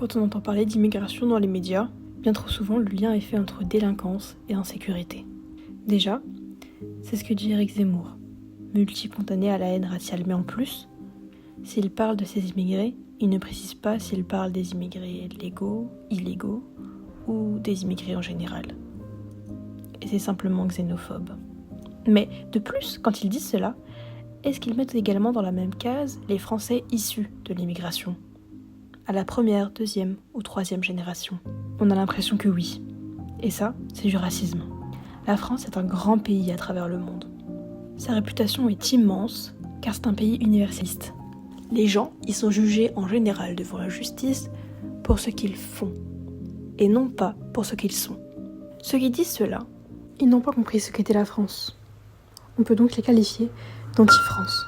Quand on entend parler d'immigration dans les médias, bien trop souvent le lien est fait entre délinquance et insécurité. Déjà, c'est ce que dit Éric Zemmour, multi-condamné à la haine raciale, mais en plus, s'il parle de ces immigrés, il ne précise pas s'il parle des immigrés légaux, illégaux ou des immigrés en général. Et c'est simplement xénophobe. Mais de plus, quand ils disent cela, est-ce qu'ils mettent également dans la même case les Français issus de l'immigration ? À la première, deuxième ou troisième génération ? On a l'impression que oui. Et ça, c'est du racisme. La France est un grand pays à travers le monde. Sa réputation est immense, car c'est un pays universaliste. Les gens y sont jugés en général devant la justice pour ce qu'ils font, et non pas pour ce qu'ils sont. Ceux qui disent cela, ils n'ont pas compris ce qu'était la France. On peut donc les qualifier d'anti-France.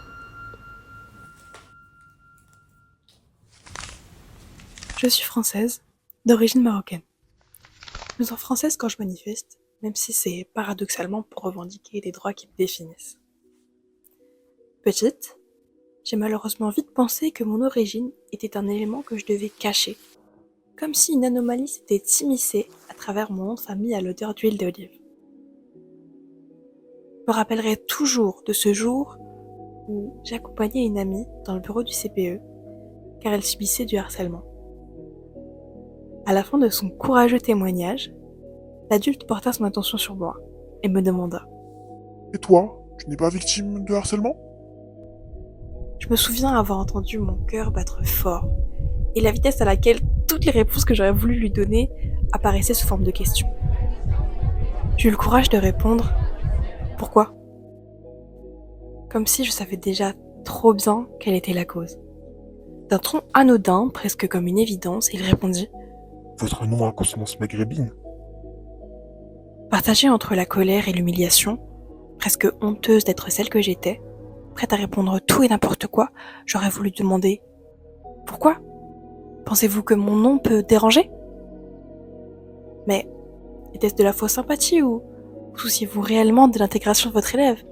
Je suis française, d'origine marocaine. Je me sens française quand je manifeste, même si c'est paradoxalement pour revendiquer des droits qui me définissent. Petite, j'ai malheureusement vite pensé que mon origine était un élément que je devais cacher, comme si une anomalie s'était immiscée à travers mon nom de famille à l'odeur d'huile d'olive. Je me rappellerai toujours de ce jour où j'accompagnais une amie dans le bureau du CPE, car elle subissait du harcèlement. À la fin de son courageux témoignage, l'adulte porta son attention sur moi et me demanda: Et toi, tu n'es pas victime de harcèlement? Je me souviens avoir entendu mon cœur battre fort, et la vitesse à laquelle toutes les réponses que j'aurais voulu lui donner apparaissaient sous forme de questions. J'ai eu le courage de répondre: pourquoi ? Comme si je savais déjà trop bien quelle était la cause. D'un ton anodin, presque comme une évidence, il répondit: Votre nom a consonance maghrébine. partagée entre la colère et l'humiliation, presque honteuse d'être celle que j'étais, prête à répondre tout et n'importe quoi, j'aurais voulu demander: pourquoi ? Pensez-vous que mon nom peut déranger ? Mais était-ce de la fausse sympathie ou souciez-vous réellement de l'intégration de votre élève ?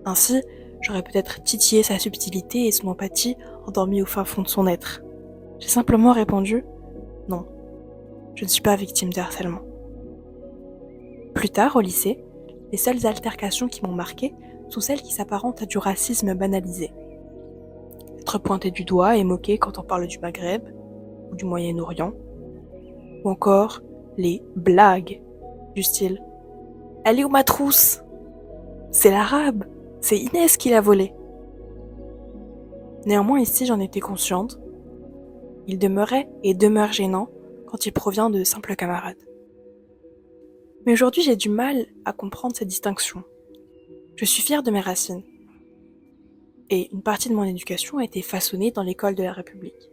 Ainsi, j'aurais peut-être titillé sa subtilité et son empathie endormis au fin fond de son être. J'ai simplement répondu: non, je ne suis pas victime de harcèlement. Plus tard, au lycée, les seules altercations qui m'ont marqué sont celles qui s'apparentent à du racisme banalisé. Être pointé du doigt et moqué quand on parle du Maghreb ou du Moyen-Orient, ou encore les blagues du style: elle est où ma trousse ? C'est l'arabe, c'est Inès qui l'a volée. Néanmoins ici j'en étais consciente, il demeurait et demeure gênant quand il provient de simples camarades. Mais aujourd'hui j'ai du mal à comprendre cette distinction. Je suis fière de mes racines. Et une partie de mon éducation a été façonnée dans l'école de la République.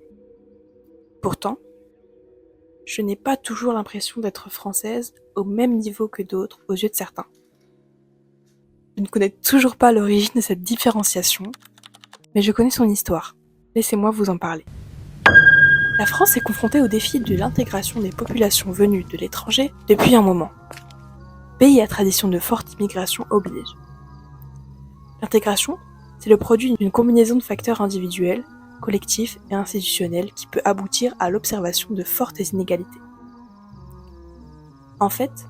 Pourtant, je n'ai pas toujours l'impression d'être française au même niveau que d'autres aux yeux de certains. Je ne connais toujours pas l'origine de cette différenciation, mais je connais son histoire. Laissez-moi vous en parler. La France est confrontée au défi de l'intégration des populations venues de l'étranger depuis un moment. Pays à tradition de forte immigration oblige. L'intégration, c'est le produit d'une combinaison de facteurs individuels, collectifs et institutionnels qui peut aboutir à l'observation de fortes inégalités. En fait,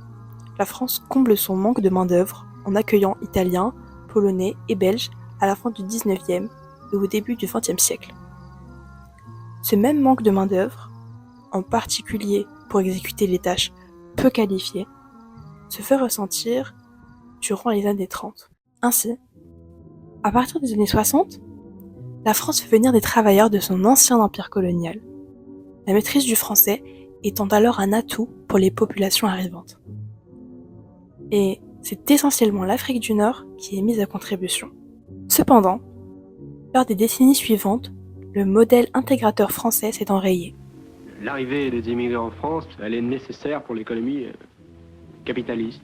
la France comble son manque de main-d'œuvre en accueillant Italiens, Polonais et Belges à la fin du XIXe et au début du XXe siècle. Ce même manque de main-d'œuvre, en particulier pour exécuter les tâches peu qualifiées, se fait ressentir durant les années 30. Ainsi, à partir des années 60, la France fait venir des travailleurs de son ancien empire colonial, la maîtrise du français étant alors un atout pour les populations arrivantes. Et c'est essentiellement l'Afrique du Nord qui est mise à contribution. Cependant, lors des décennies suivantes, le modèle intégrateur français s'est enrayé. L'arrivée des immigrés en France, elle est nécessaire pour l'économie capitaliste.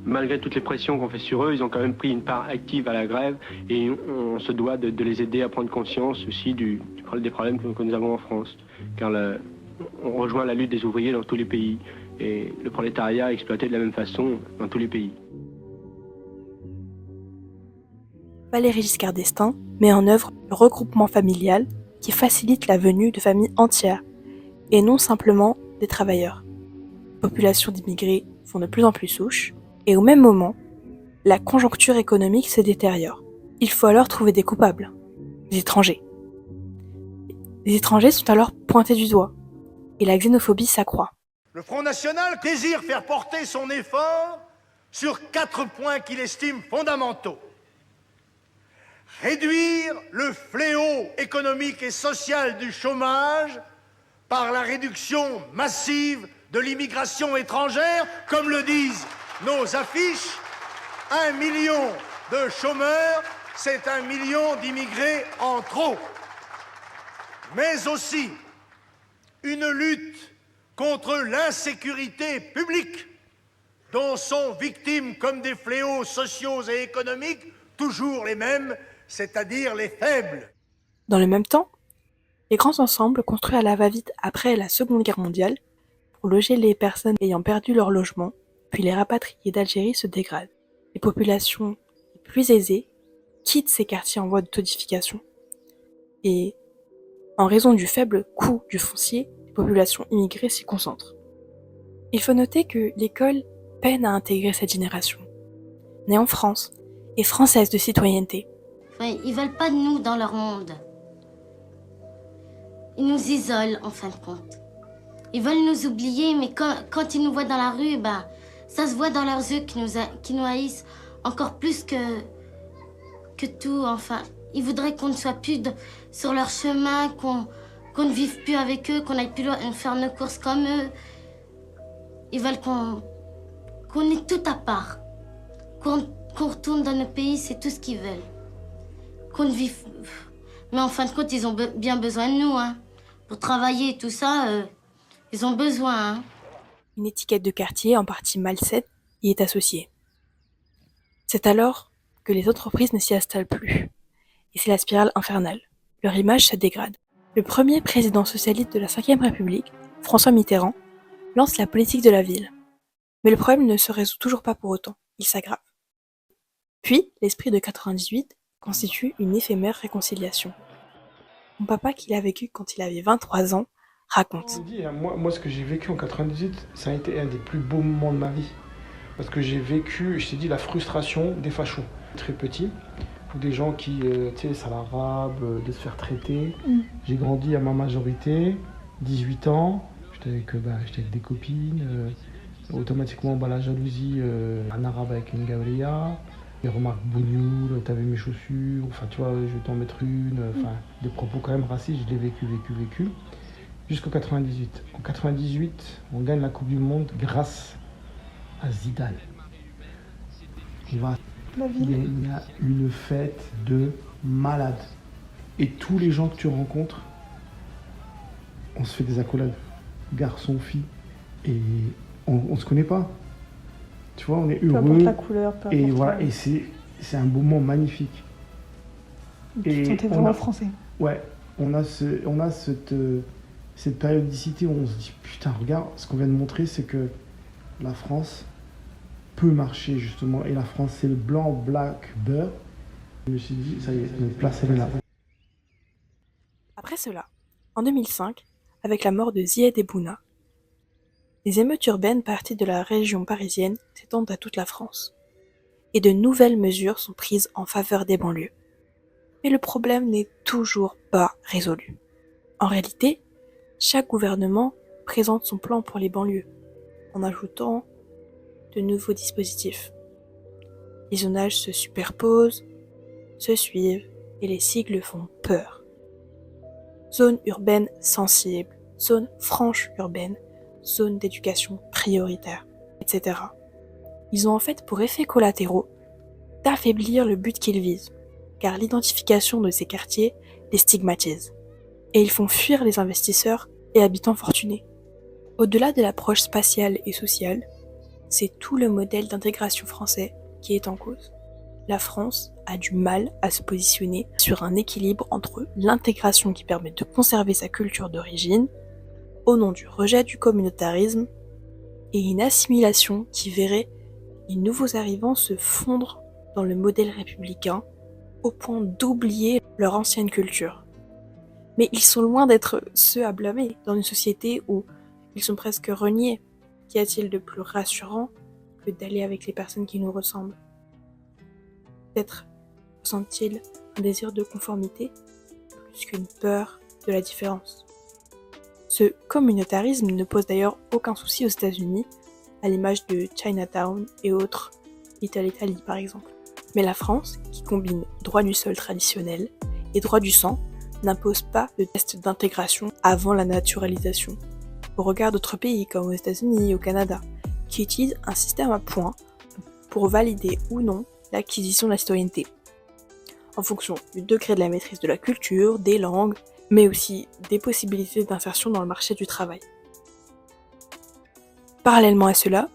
Malgré toutes les pressions qu'on fait sur eux, ils ont quand même pris une part active à la grève et on se doit de les aider à prendre conscience aussi des problèmes que nous avons en France. Car on rejoint la lutte des ouvriers dans tous les pays et le prolétariat est exploité de la même façon dans tous les pays. Valéry Giscard d'Estaing met en œuvre le regroupement familial qui facilite la venue de familles entières et non simplement des travailleurs. Les populations d'immigrés font de plus en plus souches et au même moment, la conjoncture économique se détériore. Il faut alors trouver des coupables, les étrangers. Les étrangers sont alors pointés du doigt et la xénophobie s'accroît. Le Front National désire faire porter son effort sur 4 points qu'il estime fondamentaux. Réduire le fléau économique et social du chômage par la réduction massive de l'immigration étrangère, comme le disent nos affiches. 1 million de chômeurs, c'est 1 million d'immigrés en trop. Mais aussi une lutte contre l'insécurité publique, dont sont victimes comme des fléaux sociaux et économiques toujours les mêmes, c'est-à-dire les faibles. Dans le même temps, les grands ensembles construits à la va-vite après la Seconde Guerre mondiale pour loger les personnes ayant perdu leur logement, puis les rapatrier d'Algérie se dégradent. Les populations les plus aisées quittent ces quartiers en voie de todification. Et, en raison du faible coût du foncier, les populations immigrées s'y concentrent. Il faut noter que l'école peine à intégrer cette génération, née en France et française de citoyenneté. Enfin, ils veulent pas de nous dans leur monde. Ils nous isolent en fin de compte. Ils veulent nous oublier, mais quand ils nous voient dans la rue, ça se voit dans leurs yeux qu'ils nous haïssent encore plus que tout. Enfin, ils voudraient qu'on ne soit plus sur leur chemin, qu'on ne vive plus avec eux, qu'on aille plus loin faire nos courses comme eux. Ils veulent qu'on ait tout à part, qu'on retourne dans nos pays, c'est tout ce qu'ils veulent. Qu'on ne vive... Mais en fin de compte, ils ont bien besoin de nous, hein. Pour travailler et tout ça, ils ont besoin, hein. Une étiquette de quartier, en partie malsaine, y est associée. C'est alors que les entreprises ne s'y installent plus. Et c'est la spirale infernale. Leur image se dégrade. Le premier président socialiste de la Ve République, François Mitterrand, lance la politique de la ville. Mais le problème ne se résout toujours pas pour autant, il s'aggrave. Puis, l'esprit de 98 constitue une éphémère réconciliation. Mon papa, qui l'a vécu quand il avait 23 ans, raconte. Moi, ce que j'ai vécu en 98, ça a été un des plus beaux moments de ma vie. Parce que j'ai vécu, je t'ai dit, la frustration des fachos. Très petit, des gens qui, tu sais, salarables, de se faire traiter. J'ai grandi à ma majorité, 18 ans, j'étais avec des copines. Automatiquement, la jalousie, un arabe avec une gabria. Les remarques bougnoul, t'avais mes chaussures, enfin tu vois, je vais t'en mettre une, enfin des propos quand même racistes, je l'ai vécu, jusqu'en 98. En 98, on gagne la Coupe du Monde grâce à Zidane. Il y a une fête de malade. Et tous les gens que tu rencontres, on se fait des accolades, garçons, filles, et on se connaît pas. Tu vois, on est heureux. Peu importe la couleur, peu importe. Et voilà, et c'est un moment magnifique. Tu te sentais vraiment français. Ouais, on a cette périodicité où on se dit putain, regarde, ce qu'on vient de montrer, c'est que la France peut marcher justement. Et la France, c'est le blanc, black, beurre. Je me suis dit, ça y est, notre place, elle est là. Après cela, en 2005, avec la mort de Zied Ebouna, les émeutes urbaines parties de la région parisienne s'étendent à toute la France. Et de nouvelles mesures sont prises en faveur des banlieues. Mais le problème n'est toujours pas résolu. En réalité, chaque gouvernement présente son plan pour les banlieues, en ajoutant de nouveaux dispositifs. Les zonages se superposent, se suivent, et les sigles font peur. Zone urbaine sensible, zone franche urbaine, zone d'éducation prioritaire, etc. Ils ont en fait pour effets collatéraux d'affaiblir le but qu'ils visent, car l'identification de ces quartiers les stigmatise. Et ils font fuir les investisseurs et habitants fortunés. Au-delà de l'approche spatiale et sociale, c'est tout le modèle d'intégration français qui est en cause. La France a du mal à se positionner sur un équilibre entre l'intégration qui permet de conserver sa culture d'origine, au nom du rejet du communautarisme, et une assimilation qui verrait les nouveaux arrivants se fondre dans le modèle républicain au point d'oublier leur ancienne culture. Mais ils sont loin d'être ceux à blâmer dans une société où ils sont presque reniés. Qu'y a-t-il de plus rassurant que d'aller avec les personnes qui nous ressemblent? Peut-être ressentent-ils un désir de conformité plus qu'une peur de la différence. Ce communautarisme ne pose d'ailleurs aucun souci aux États-Unis, à l'image de Chinatown et autres, Little Italy par exemple. Mais la France, qui combine droit du sol traditionnel et droit du sang, n'impose pas de test d'intégration avant la naturalisation, au regard d'autres pays comme aux États-Unis et au Canada, qui utilisent un système à points pour valider ou non l'acquisition de la citoyenneté, en fonction du degré de la maîtrise de la culture, des langues, mais aussi des possibilités d'insertion dans le marché du travail. Parallèlement à cela,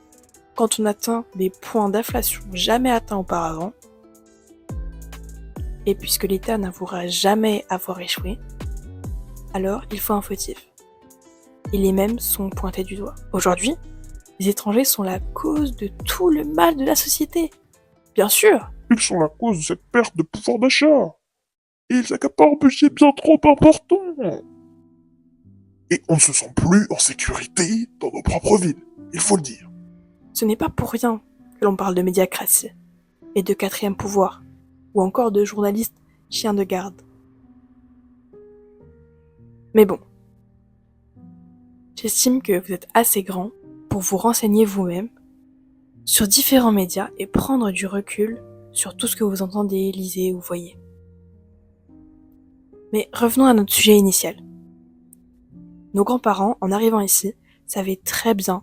quand on atteint des points d'inflation jamais atteints auparavant, et puisque l'État n'avouera jamais avoir échoué, alors il faut un fautif. Et les mêmes sont pointés du doigt. Aujourd'hui, les étrangers sont la cause de tout le mal de la société. Bien sûr, Ils sont la cause de cette perte de pouvoir d'achat. Et ils accaparent un budget bien trop important. Et on ne se sent plus en sécurité dans nos propres villes, il faut le dire. ce n'est pas pour rien que l'on parle de médiacratie, et de quatrième pouvoir, ou encore de journalistes chiens de garde. Mais bon, j'estime que vous êtes assez grand pour vous renseigner vous-même sur différents médias et prendre du recul sur tout ce que vous entendez, lisez ou voyez. Mais revenons à notre sujet initial. Nos grands-parents, en arrivant ici, savaient très bien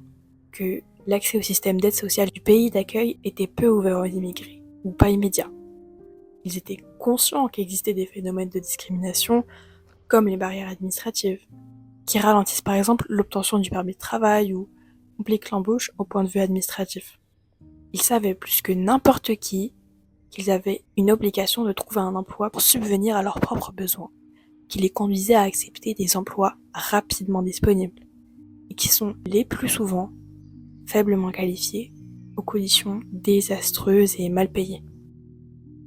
que l'accès au système d'aide sociale du pays d'accueil était peu ouvert aux immigrés, ou pas immédiat. Ils étaient conscients qu'existaient des phénomènes de discrimination, comme les barrières administratives, qui ralentissent par exemple l'obtention du permis de travail ou compliquent l'embauche au point de vue administratif. Ils savaient plus que n'importe qui qu'ils avaient une obligation de trouver un emploi pour subvenir à leurs propres besoins, qui les conduisait à accepter des emplois rapidement disponibles, et qui sont les plus souvent faiblement qualifiés, aux conditions désastreuses et mal payées.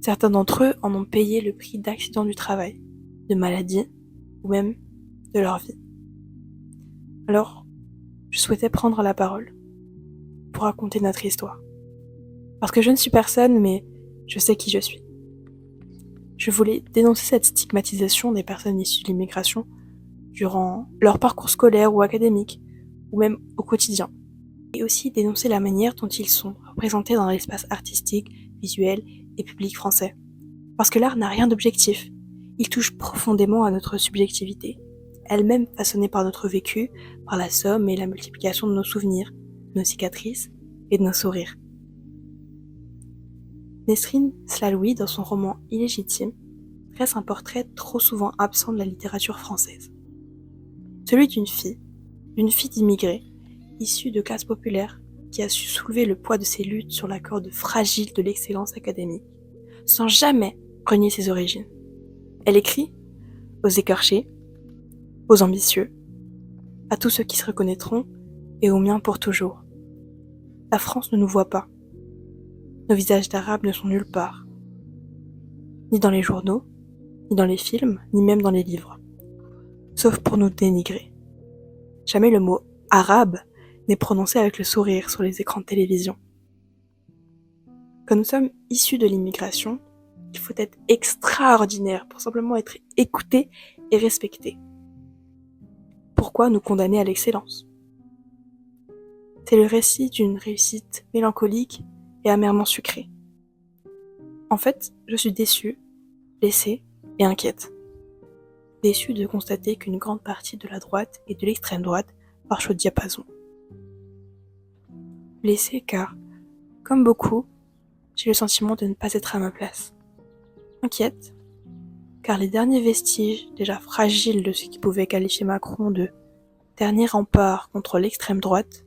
Certains d'entre eux en ont payé le prix d'accidents du travail, de maladies, ou même de leur vie. Alors, je souhaitais prendre la parole pour raconter notre histoire. Parce que je ne suis personne, mais je sais qui je suis. Je voulais dénoncer cette stigmatisation des personnes issues de l'immigration durant leur parcours scolaire ou académique, ou même au quotidien. Et aussi dénoncer la manière dont ils sont représentés dans l'espace artistique, visuel et public français. Parce que l'art n'a rien d'objectif. Il touche profondément à notre subjectivité, elle-même façonnée par notre vécu, par la somme et la multiplication de nos souvenirs, de nos cicatrices et de nos sourires. Nesrine Slaloui, dans son roman Illégitime, dresse un portrait trop souvent absent de la littérature française. Celui d'une fille d'immigrés, issue de classes populaires, qui a su soulever le poids de ses luttes sur la corde fragile de l'excellence académique, sans jamais renier ses origines. Elle écrit aux écorchés, aux ambitieux, à tous ceux qui se reconnaîtront et aux miens pour toujours. La France ne nous voit pas. Nos visages d'Arabes ne sont nulle part. Ni dans les journaux, ni dans les films, ni même dans les livres. Sauf pour nous dénigrer. Jamais le mot « arabe » n'est prononcé avec le sourire sur les écrans de télévision. Quand nous sommes issus de l'immigration, il faut être extraordinaire pour simplement être écouté et respecté. Pourquoi nous condamner à l'excellence? C'est le récit d'une réussite mélancolique et amèrement sucrée. En fait, je suis déçue, blessée et inquiète. Déçue de constater qu'une grande partie de la droite et de l'extrême droite marche au diapason. Blessée car, comme beaucoup, j'ai le sentiment de ne pas être à ma place. Inquiète, car les derniers vestiges, déjà fragiles de ce qui pouvait qualifier Macron de dernier rempart contre l'extrême droite,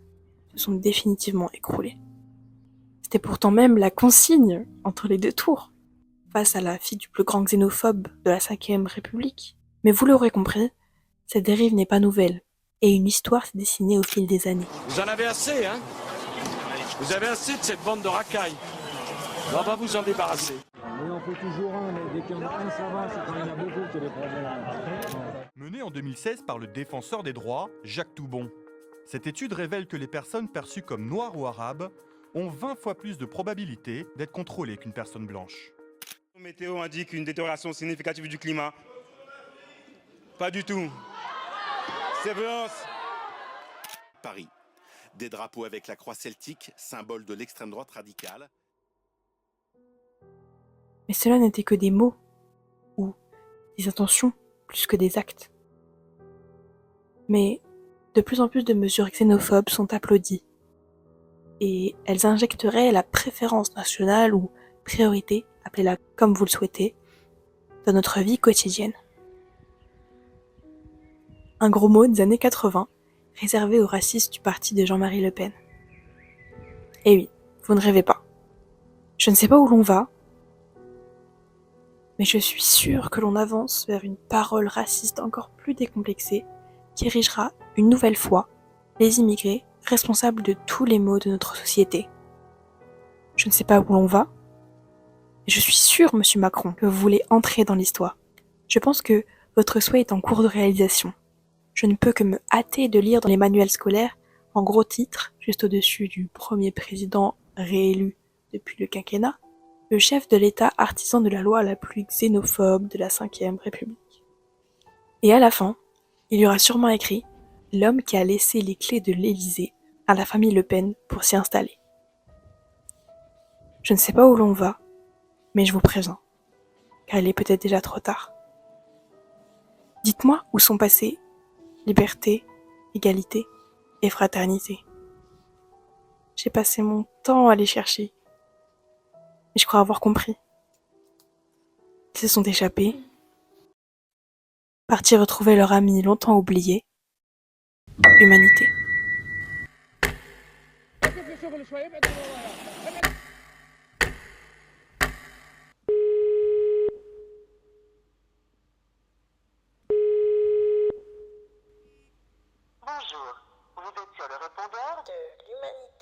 se sont définitivement écroulés. C'était pourtant même la consigne entre les deux tours, face à la fille du plus grand xénophobe de la 5e République. Mais vous l'aurez compris, cette dérive n'est pas nouvelle, et une histoire s'est dessinée au fil des années. Vous en avez assez, hein? Vous avez assez de cette bande de racailles. On va vous en débarrasser. Il en faut toujours un, mais dès qu'il y en a un, ça va, c'est quand il y en a beaucoup qu'il y a des problèmes. Menée en 2016 par le défenseur des droits, Jacques Toubon. Cette étude révèle que les personnes perçues comme noires ou arabes ont 20 fois plus de probabilité d'être contrôlées qu'une personne blanche. La météo indique une détérioration significative du climat. Pas du tout. C'est violence. Paris. Des drapeaux avec la croix celtique, symbole de l'extrême droite radicale. Mais cela n'était que des mots, ou des intentions, plus que des actes. Mais de plus en plus de mesures xénophobes sont applaudies, et elles injecteraient la préférence nationale ou priorité, appelez-la comme vous le souhaitez, dans notre vie quotidienne. Un gros mot des années 80, réservé aux racistes du parti de Jean-Marie Le Pen. Eh oui, vous ne rêvez pas. Je ne sais pas où l'on va, mais je suis sûre que l'on avance vers une parole raciste encore plus décomplexée qui érigera une nouvelle fois les immigrés responsables de tous les maux de notre société. Je ne sais pas où l'on va, mais je suis sûre, monsieur Macron, que vous voulez entrer dans l'histoire. Je pense que votre souhait est en cours de réalisation. Je ne peux que me hâter de lire dans les manuels scolaires, en gros titres, juste au-dessus du premier président réélu depuis le quinquennat, le chef de l'État artisan de la loi la plus xénophobe de la Ve République. Et à la fin, il y aura sûrement écrit « L'homme qui a laissé les clés de l'Élysée à la famille Le Pen pour s'y installer ». Je ne sais pas où l'on va, mais je vous préviens, car il est peut-être déjà trop tard. Dites-moi où sont passées liberté, égalité et fraternité. J'ai passé mon temps à les chercher, mais je crois avoir compris. Ils se sont échappés, partis retrouver leur ami longtemps oublié, l'humanité. Bonjour, vous êtes sur le répondeur de l'Humanité.